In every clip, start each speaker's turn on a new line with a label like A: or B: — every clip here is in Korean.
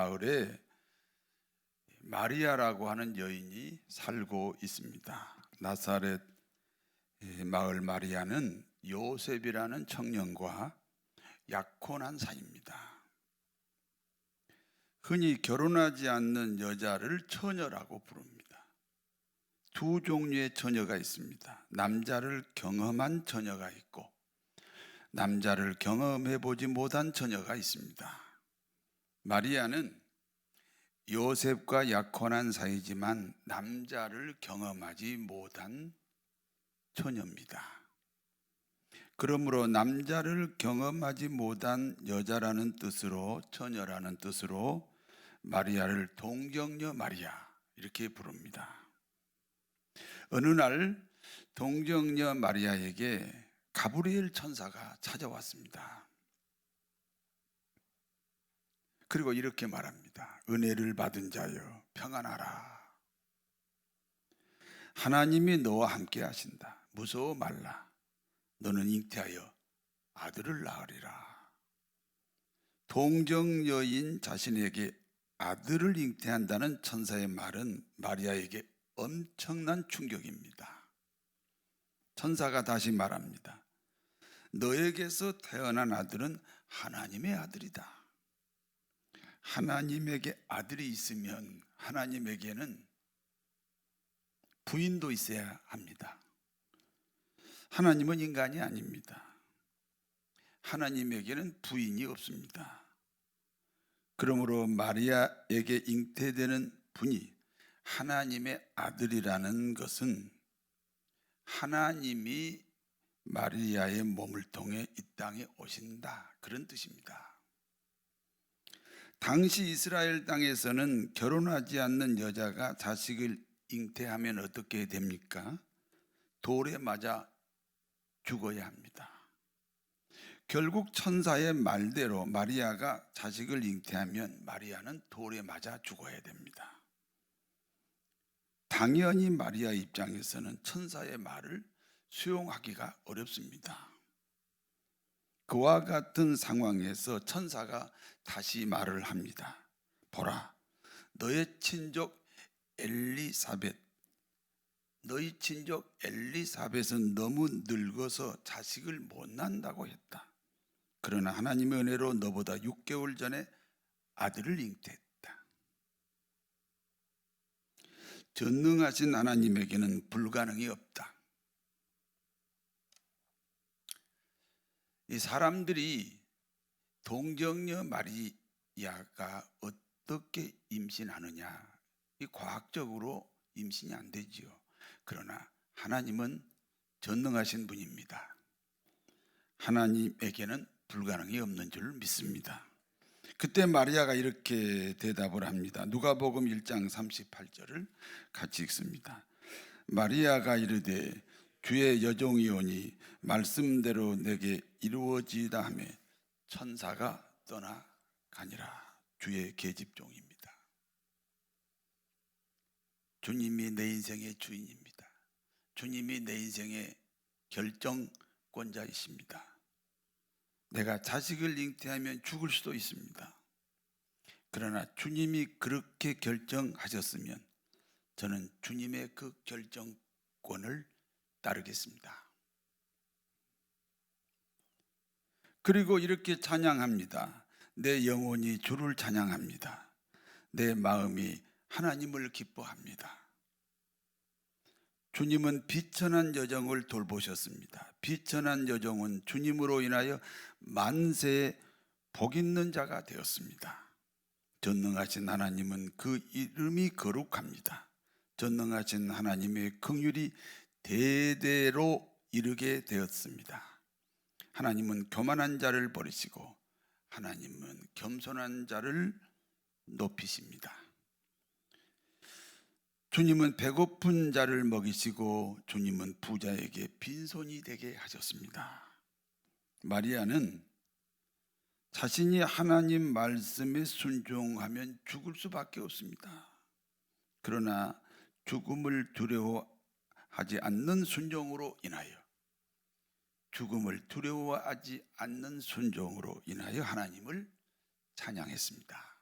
A: 마을에 마리아라고 하는 여인이 살고 있습니다. 나사렛 마을 마리아는 요셉이라는 청년과 약혼한 사이입니다. 흔히 결혼하지 않는 여자를 처녀라고 부릅니다. 두 종류의 처녀가 있습니다. 남자를 경험한 처녀가 있고 남자를 경험해 보지 못한 처녀가 있습니다. 마리아는 요셉과 약혼한 사이지만 남자를 경험하지 못한 처녀입니다. 그러므로 남자를 경험하지 못한 여자라는 뜻으로, 처녀라는 뜻으로 마리아를 동정녀 마리아 이렇게 부릅니다. 어느 날 동정녀 마리아에게 가브리엘 천사가 찾아왔습니다. 그리고 이렇게 말합니다. 은혜를 받은 자여 평안하라. 하나님이 너와 함께 하신다. 무서워 말라. 너는 잉태하여 아들을 낳으리라. 동정녀인 자신에게 아들을 잉태한다는 천사의 말은 마리아에게 엄청난 충격입니다. 천사가 다시 말합니다. 너에게서 태어난 아들은 하나님의 아들이다. 하나님에게 아들이 있으면 하나님에게는 부인도 있어야 합니다. 하나님은 인간이 아닙니다. 하나님에게는 부인이 없습니다. 그러므로 마리아에게 잉태되는 분이 하나님의 아들이라는 것은 하나님이 마리아의 몸을 통해 이 땅에 오신다, 그런 뜻입니다. 당시 이스라엘 땅에서는 결혼하지 않는 여자가 자식을 잉태하면 어떻게 됩니까? 돌에 맞아 죽어야 합니다. 결국 천사의 말대로 마리아가 자식을 잉태하면 마리아는 돌에 맞아 죽어야 됩니다. 당연히 마리아 입장에서는 천사의 말을 수용하기가 어렵습니다. 그와 같은 상황에서 천사가 다시 말을 합니다. 보라, 너의 친족 너희 친족 엘리사벳은 너무 늙어서 자식을 못 낳는다고 했다. 그러나 하나님의 은혜로 너보다 6개월 전에 아들을 잉태했다. 전능하신 하나님에게는 불가능이 없다. 이 사람들이 동정녀 마리아가 어떻게 임신하느냐, 이 과학적으로 임신이 안 되지요. 그러나 하나님은 전능하신 분입니다. 하나님에게는 불가능이 없는 줄 믿습니다. 그때 마리아가 이렇게 대답을 합니다. 누가복음 1장 38절을 같이 읽습니다. 마리아가 이르되 주의 여종이오니 말씀대로 내게 이루어지이다 하며 천사가 떠나가니라. 주의 계집종입니다. 주님이 내 인생의 주인입니다. 주님이 내 인생의 결정권자이십니다. 내가 자식을 잉태하면 죽을 수도 있습니다. 그러나 주님이 그렇게 결정하셨으면 저는 주님의 그 결정권을 따르겠습니다. 그리고 이렇게 찬양합니다. 내 영혼이 주를 찬양합니다. 내 마음이 하나님을 기뻐합니다. 주님은 비천한 여종을 돌보셨습니다. 비천한 여종은 주님으로 인하여 만세에 복 있는 자가 되었습니다. 전능하신 하나님은 그 이름이 거룩합니다. 전능하신 하나님의 긍휼이 대대로 이르게 되었습니다. 하나님은 교만한 자를 버리시고 하나님은 겸손한 자를 높이십니다. 주님은 배고픈 자를 먹이시고 주님은 부자에게 빈손이 되게 하셨습니다. 마리아는 자신이 하나님 말씀에 순종하면 죽을 수밖에 없습니다. 그러나 죽음을 두려워하지 않는 순종으로 인하여 하나님을 찬양했습니다.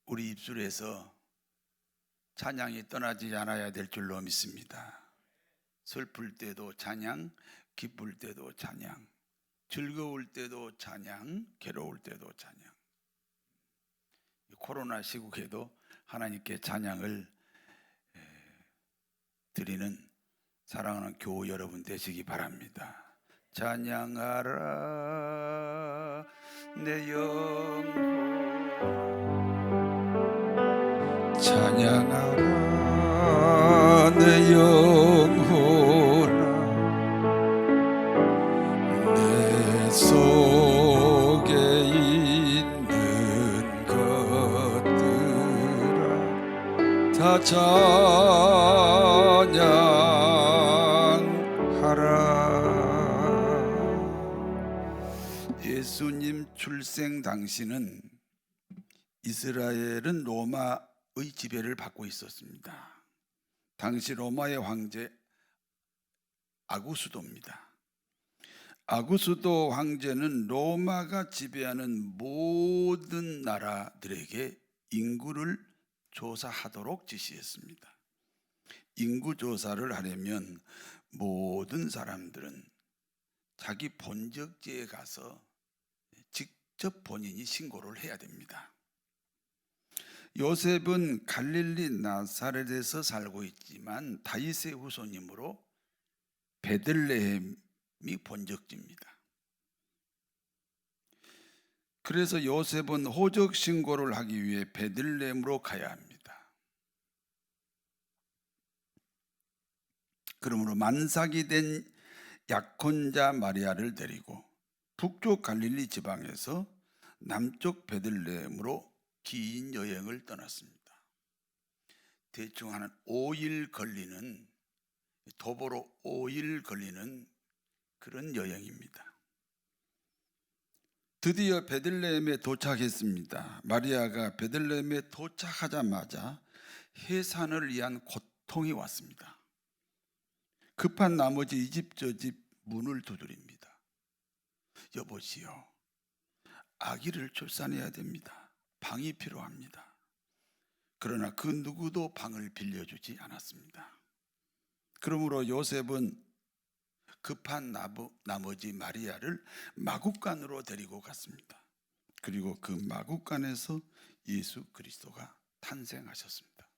A: 우리 입술에서 찬양이 떠나지 않아야 될 줄로 믿습니다. 슬플 때도 찬양, 기쁠 때도 찬양, 즐거울 때도 찬양, 괴로울 때도 찬양. 코로나 시국에도 하나님께 찬양을 드리는 사랑하는 교우 여러분 되시기 바랍니다. 찬양하라 내 영혼, 찬양하라 내 영혼아, 내 속에 있는 것들아 다 찬양하라. 예수님 출생 당시는 이스라엘은 로마의 지배를 받고 있었습니다. 당시 로마의 황제 아구스도입니다. 아구스도 황제는 로마가 지배하는 모든 나라들에게 인구를 조사하도록 지시했습니다. 인구 조사를 하려면 모든 사람들은 자기 본적지에 가서 직접 본인이 신고를 해야 됩니다. 요셉은 갈릴리 나사렛에서 살고 있지만 다윗의 후손이므로 베들레헴이 본적지입니다. 그래서 요셉은 호적 신고를 하기 위해 베들레헴으로 가야 합니다. 그러므로 만삭이 된 약혼자 마리아를 데리고 북쪽 갈릴리 지방에서 남쪽 베들레헴으로 긴 여행을 떠났습니다. 대충 한 5일 걸리는, 도보로 5일 걸리는 그런 여행입니다. 드디어 베들레헴에 도착했습니다. 마리아가 베들레헴에 도착하자마자 해산을 위한 고통이 왔습니다. 급한 나머지 이 집 저 집 문을 두드립니다. 여보시오, 아기를 출산해야 됩니다. 방이 필요합니다. 그러나 그 누구도 방을 빌려주지 않았습니다. 그러므로 요셉은 급한 나머지 마리아를 마구간으로 데리고 갔습니다. 그리고 그 마구간에서 예수 그리스도가 탄생하셨습니다.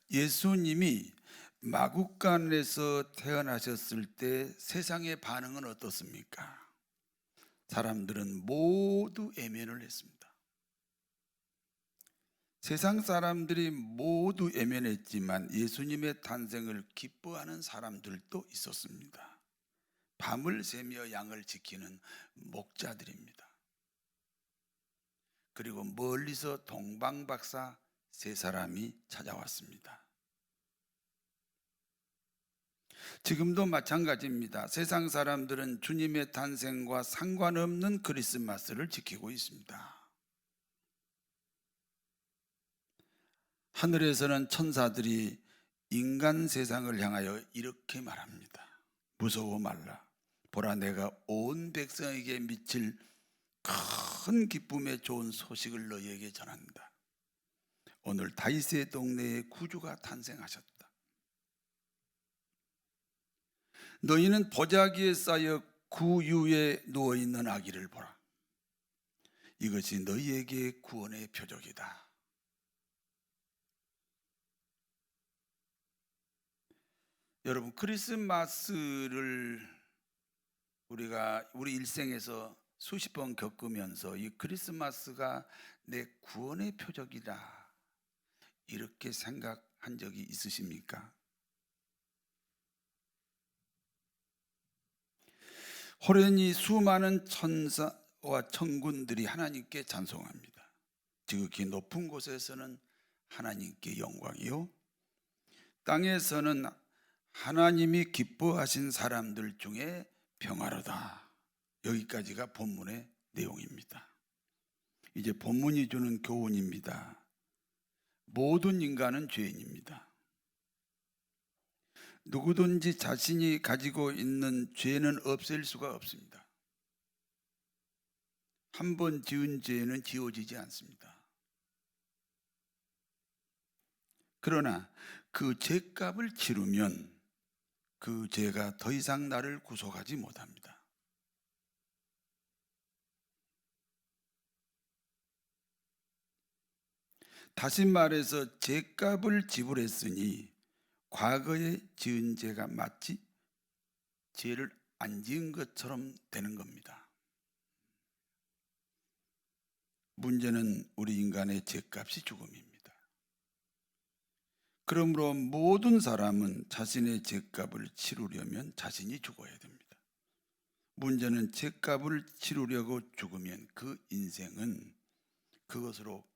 A: 예수님이 마구간에서 태어나셨을 때 세상의 반응은 어떻습니까? 사람들은 모두 애면을 했습니다. 세상 사람들이 모두 애면했지만 예수님의 탄생을 기뻐하는 사람들도 있었습니다. 밤을 새며 양을 지키는 목자들입니다. 그리고 멀리서 동방박사 세 사람이 찾아왔습니다. 지금도 마찬가지입니다. 세상 사람들은 주님의 탄생과 상관없는 크리스마스를 지키고 있습니다. 하늘에서는 천사들이 인간 세상을 향하여 이렇게 말합니다. 무서워 말라. 보라, 내가 온 백성에게 미칠 큰 기쁨의 좋은 소식을 너희에게 전한다. 오늘 다윗의 동네에 구주가 탄생하셨다. 너희는 보자기에 쌓여 구유에 누워있는 아기를 보라. 이것이 너희에게 구원의 표적이다. 여러분, 크리스마스를 우리 일생에서 수십 번 겪으면서 이 크리스마스가 내 구원의 표적이다, 이렇게 생각한 적이 있으십니까? 호련히 수많은 천사와 천군들이 하나님께 찬송합니다. 지극히 높은 곳에서는 하나님께 영광이요, 땅에서는 하나님이 기뻐하신 사람들 중에 평화로다. 여기까지가 본문의 내용입니다. 이제 본문이 주는 교훈입니다. 모든 인간은 죄인입니다. 누구든지 자신이 가지고 있는 죄는 없앨 수가 없습니다. 한 번 지은 죄는 지워지지 않습니다. 그러나 그 죄값을 치르면 그 죄가 더 이상 나를 구속하지 못합니다. 다시 말해서 죄값을 지불했으니 과거에 지은 죄가 마치 죄를 안 지은 것처럼 되는 겁니다. 문제는 우리 인간의 죄값이 죽음입니다. 그러므로 모든 사람은 자신의 죄값을 치르려면 자신이 죽어야 됩니다. 문제는 죄값을 치르려고 죽으면 그 인생은 그것으로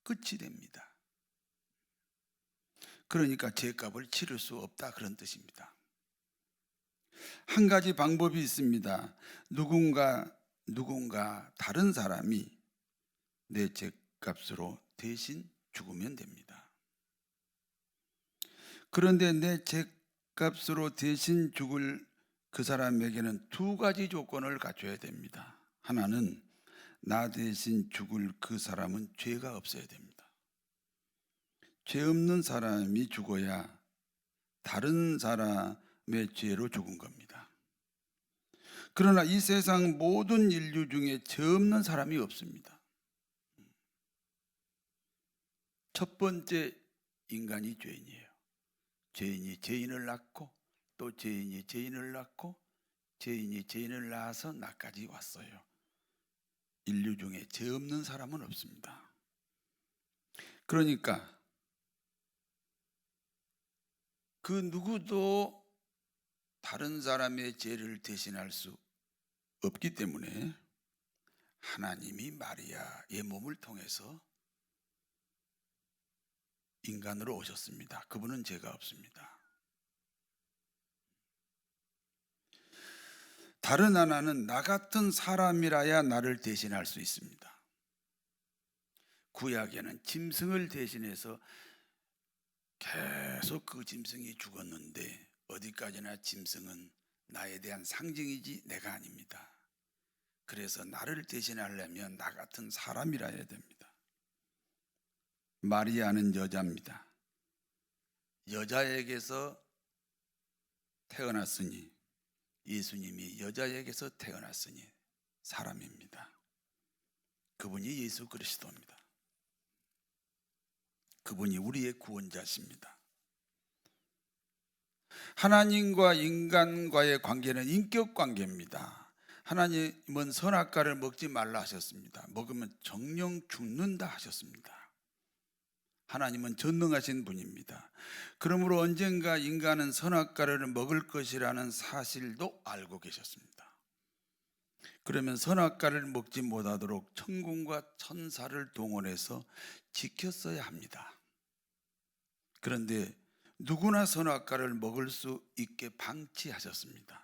A: 끝이 됩니다. 그러니까 죄값을 치를 수 없다, 그런 뜻입니다. 한 가지 방법이 있습니다. 누군가 다른 사람이 내 죄값으로 대신 죽으면 됩니다. 그런데 내 죄값으로 대신 죽을 그 사람에게는 두 가지 조건을 갖춰야 됩니다. 하나는 나 대신 죽을 그 사람은 죄가 없어야 됩니다. 죄 없는 사람이 죽어야 다른 사람의 죄로 죽은 겁니다. 그러나 이 세상 모든 인류 중에 죄 없는 사람이 없습니다. 첫 번째, 인간이 죄인이에요. 죄인이 죄인을 낳고 또 죄인이 죄인을 낳고 죄인이 죄인을 낳아서 나까지 왔어요. 인류 중에 죄 없는 사람은 없습니다. 그러니까 그 누구도 다른 사람의 죄를 대신할 수 없기 때문에 하나님이 마리아의 몸을 통해서 인간으로 오셨습니다. 그분은 죄가 없습니다. 다른 하나는 나 같은 사람이라야 나를 대신할 수 있습니다. 구약에는 짐승을 대신해서 계속 그 짐승이 죽었는데 어디까지나 짐승은 나에 대한 상징이지 내가 아닙니다. 그래서 나를 대신하려면 나 같은 사람이라야 됩니다. 마리아는 여자입니다. 여자에게서 태어났으니 예수님이 여자에게서 태어났으니 사람입니다. 그분이 예수 그리스도입니다. 그분이 우리의 구원자십니다. 하나님과 인간과의 관계는 인격 관계입니다. 하나님은 선악과를 먹지 말라 하셨습니다. 먹으면 정령 죽는다 하셨습니다. 하나님은 전능하신 분입니다. 그러므로 언젠가 인간은 선악과를 먹을 것이라는 사실도 알고 계셨습니다. 그러면 선악과를 먹지 못하도록 천군과 천사를 동원해서 지켰어야 합니다. 그런데 누구나 선악과를 먹을 수 있게 방치하셨습니다.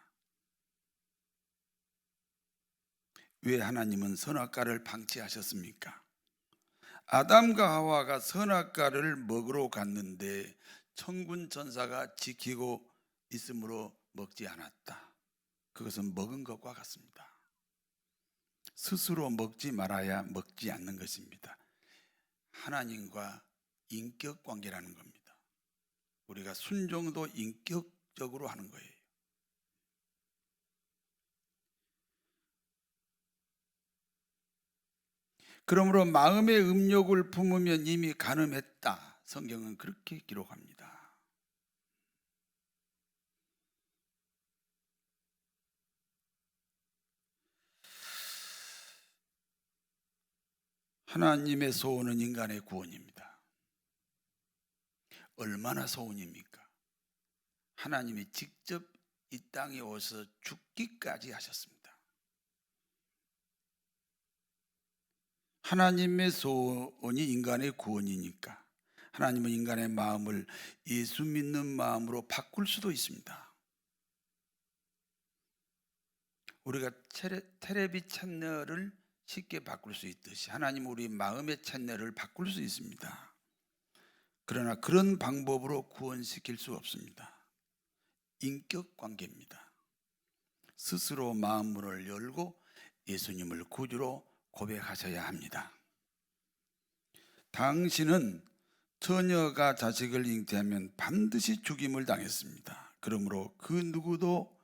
A: 왜 하나님은 선악과를 방치하셨습니까? 아담과 하와가 선악과를 먹으러 갔는데 천군 천사가 지키고 있으므로 먹지 않았다. 그것은 먹은 것과 같습니다. 스스로 먹지 말아야 먹지 않는 것입니다. 하나님과 인격 관계라는 겁니다. 우리가 순종도 인격적으로 하는 거예요. 그러므로 마음의 음욕을 품으면 이미 간음했다. 성경은 그렇게 기록합니다. 하나님의 소원은 인간의 구원입니다. 얼마나 소원입니까? 하나님이 직접 이 땅에 오셔서 죽기까지 하셨습니다. 하나님의 소원이 인간의 구원이니까 하나님은 인간의 마음을 예수 믿는 마음으로 바꿀 수도 있습니다. 우리가 텔레비 채널을 쉽게 바꿀 수 있듯이 하나님은 우리 마음의 채널을 바꿀 수 있습니다. 그러나 그런 방법으로 구원시킬 수 없습니다. 인격 관계입니다. 스스로 마음문을 열고 예수님을 구주로 고백하셔야 합니다. 당신은 처녀가 자식을 잉태하면 반드시 죽임을 당했습니다. 그러므로 그 누구도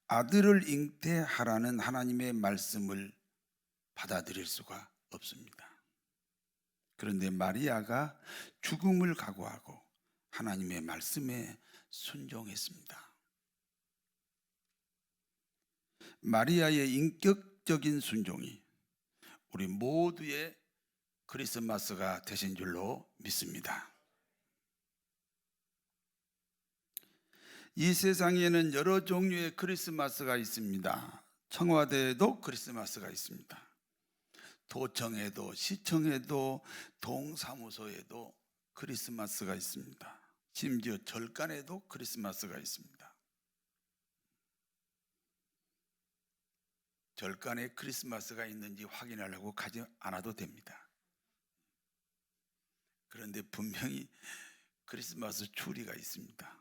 A: 아들을 잉태하라는 하나님의 말씀을 받아들일 수가 없습니다. 그런데 마리아가 죽음을 각오하고 하나님의 말씀에 순종했습니다. 마리아의 인격적인 순종이 우리 모두의 크리스마스가 되신 줄로 믿습니다. 이 세상에는 여러 종류의 크리스마스가 있습니다. 청와대에도 크리스마스가 있습니다. 도청에도, 시청에도, 동사무소에도 크리스마스가 있습니다. 심지어 절간에도 크리스마스가 있습니다. 절간에 크리스마스가 있는지 확인하려고 가지 않아도 됩니다. 그런데 분명히 크리스마스 추리가 있습니다.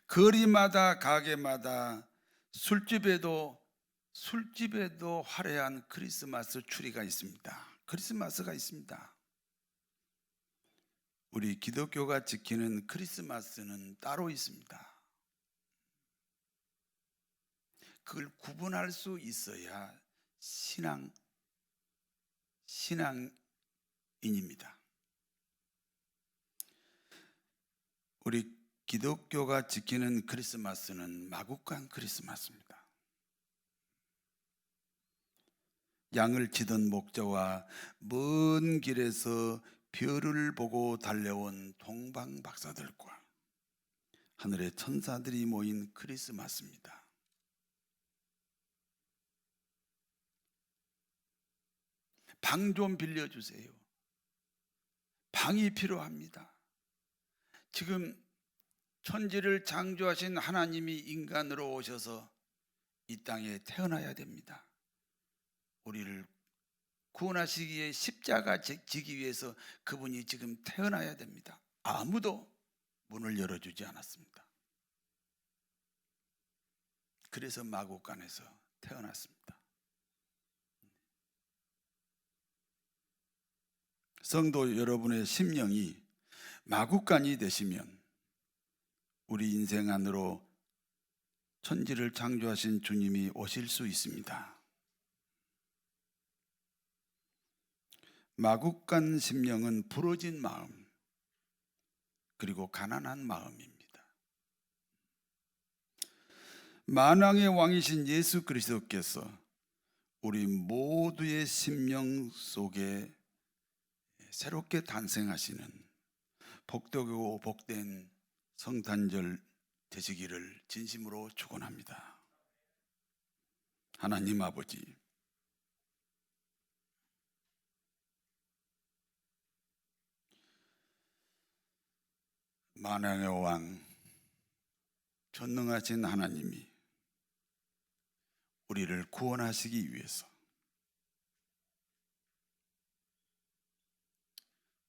A: 거리마다 가게마다 술집에도 화려한 크리스마스 추리가 있습니다. 크리스마스가 있습니다. 우리 기독교가 지키는 크리스마스는 따로 있습니다. 그걸 구분할 수 있어야 신앙인입니다. 우리 기독교가 지키는 크리스마스는 마국간 크리스마스입니다. 양을 치던 목자와 먼 길에서 별을 보고 달려온 동방 박사들과 하늘의 천사들이 모인 크리스마스입니다. 방 좀 빌려주세요. 방이 필요합니다. 지금 천지를 창조하신 하나님이 인간으로 오셔서 이 땅에 태어나야 됩니다. 우리를 구원하시기에 십자가 지기 위해서 그분이 지금 태어나야 됩니다. 아무도 문을 열어주지 않았습니다. 그래서 마국간에서 태어났습니다. 성도 여러분의 심령이 마국간이 되시면 우리 인생 안으로 천지를 창조하신 주님이 오실 수 있습니다. 마국간 심령은 부러진 마음 그리고 가난한 마음입니다. 만왕의 왕이신 예수 그리스도께서 우리 모두의 심령 속에 새롭게 탄생하시는 복되고 복된 성탄절 되시기를 진심으로 축원합니다. 하나님 아버지, 만왕의 왕 전능하신 하나님이 우리를 구원하시기 위해서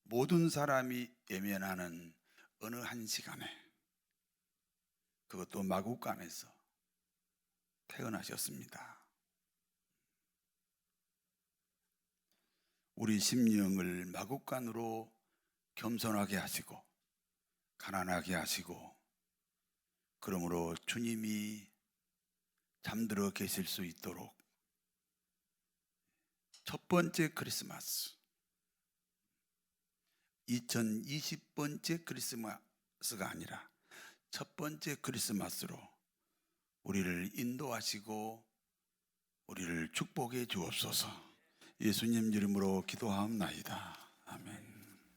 A: 모든 사람이 예면하는 어느 한 시간에, 그것도 마국간에서 태어나셨습니다. 우리 심령을 마국간으로 겸손하게 하시고 가난하게 하시고, 그러므로 주님이 잠들어 계실 수 있도록 첫 번째 크리스마스, 2020번째 크리스마스가 아니라 첫 번째 크리스마스로 우리를 인도하시고 우리를 축복해 주옵소서. 예수님 이름으로 기도하옵나이다.